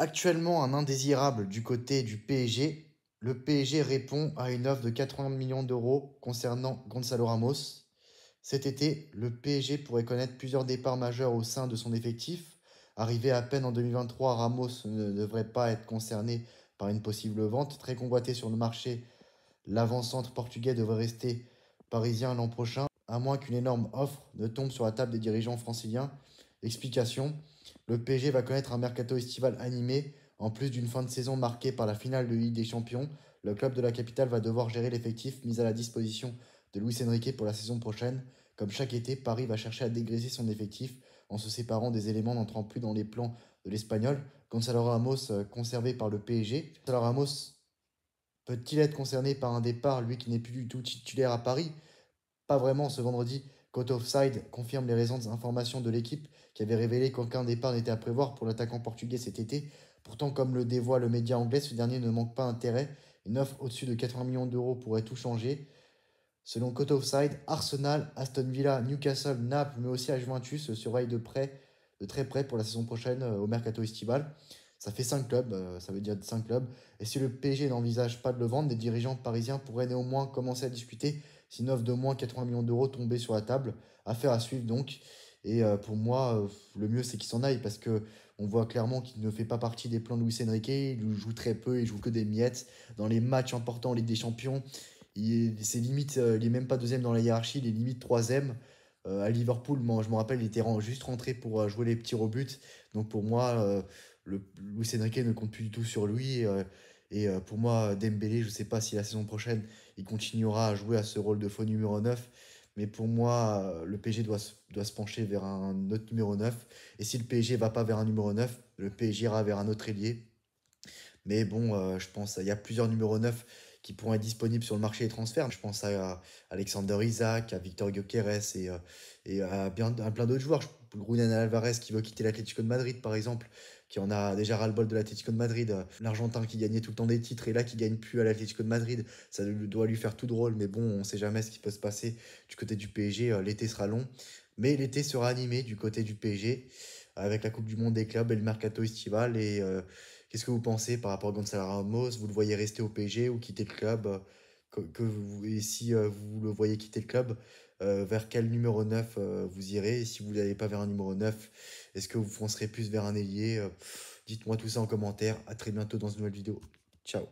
Actuellement un indésirable du côté du PSG. Le PSG répond à une offre de 80 millions d'euros concernant Gonzalo Ramos. Cet été, le PSG pourrait connaître plusieurs départs majeurs au sein de son effectif. Arrivé à peine en 2023, Ramos ne devrait pas être concerné par une possible vente. Très convoité sur le marché, l'avant-centre portugais devrait rester parisien l'an prochain, à moins qu'une énorme offre ne tombe sur la table des dirigeants franciliens. Explication: le PSG va connaître un mercato estival animé. En plus d'une fin de saison marquée par la finale de Ligue des Champions, le club de la capitale va devoir gérer l'effectif mis à la disposition de Luis Enrique pour la saison prochaine. Comme chaque été, Paris va chercher à dégraisser son effectif en se séparant des éléments n'entrant plus dans les plans de l'Espagnol. Gonzalo Ramos, conservé par le PSG. Gonzalo Ramos peut-il être concerné par un départ, lui qui n'est plus du tout titulaire à Paris? Pas vraiment. Ce vendredi, Cote Offside confirme les récentes informations de l'équipe qui avait révélé qu'aucun départ n'était à prévoir pour l'attaquant portugais cet été. Pourtant, comme le dévoile le média anglais, ce dernier ne manque pas d'intérêt. Une offre au-dessus de 80 millions d'euros pourrait tout changer. Selon Cote Offside, Arsenal, Aston Villa, Newcastle, Naples, mais aussi à Juventus surveillent de très près pour la saison prochaine au mercato estival. Ça fait 5 clubs, ça veut dire 5 clubs. Et si le PSG n'envisage pas de le vendre, les dirigeants parisiens pourraient néanmoins commencer à discuter si une offre de moins 80 millions d'euros tombait sur la table. Affaire à suivre donc. Et pour moi, le mieux c'est qu'il s'en aille parce que on voit clairement qu'il ne fait pas partie des plans de Luis Enrique. Il joue très peu, il joue que des miettes. Dans les matchs importants en Ligue des Champions, c'est limite, il est même pas deuxième dans la hiérarchie, il est limite troisième. À Liverpool, moi, je me rappelle, il était juste rentré pour jouer les petits rebuts. Donc pour moi, Luis Enrique ne compte plus du tout sur lui. Pour moi, Dembélé, je ne sais pas si la saison prochaine, il continuera à jouer à ce rôle de faux numéro 9. Mais pour moi, le PSG doit se pencher vers un autre numéro 9. Et si le PSG va pas vers un numéro 9, le PSG ira vers un autre ailier. Mais bon, je pense qu'il y a plusieurs numéros 9 qui pourront être disponibles sur le marché des transferts. Je pense à Alexander Isaac, à Victor Gyökeres et à plein d'autres joueurs. Julián Alvarez qui veut quitter l'Atlético de Madrid, par exemple, qui en a déjà ras-le-bol de l'Atlético de Madrid. L'Argentin qui gagnait tout le temps des titres et là qui gagne plus à l'Atlético de Madrid. Ça doit lui faire tout drôle, mais bon, on sait jamais ce qui peut se passer du côté du PSG. L'été sera long, mais l'été sera animé du côté du PSG avec la Coupe du Monde des clubs et le mercato estival. Qu'est-ce que vous pensez par rapport à Gonzalo Ramos? Vous le voyez rester au PSG ou quitter le club? Et si vous le voyez quitter le club, vers quel numéro 9 vous irez? Et si vous n'allez pas vers un numéro 9, est-ce que vous foncerez plus vers un ailier? Dites-moi tout ça en commentaire. À très bientôt dans une nouvelle vidéo. Ciao.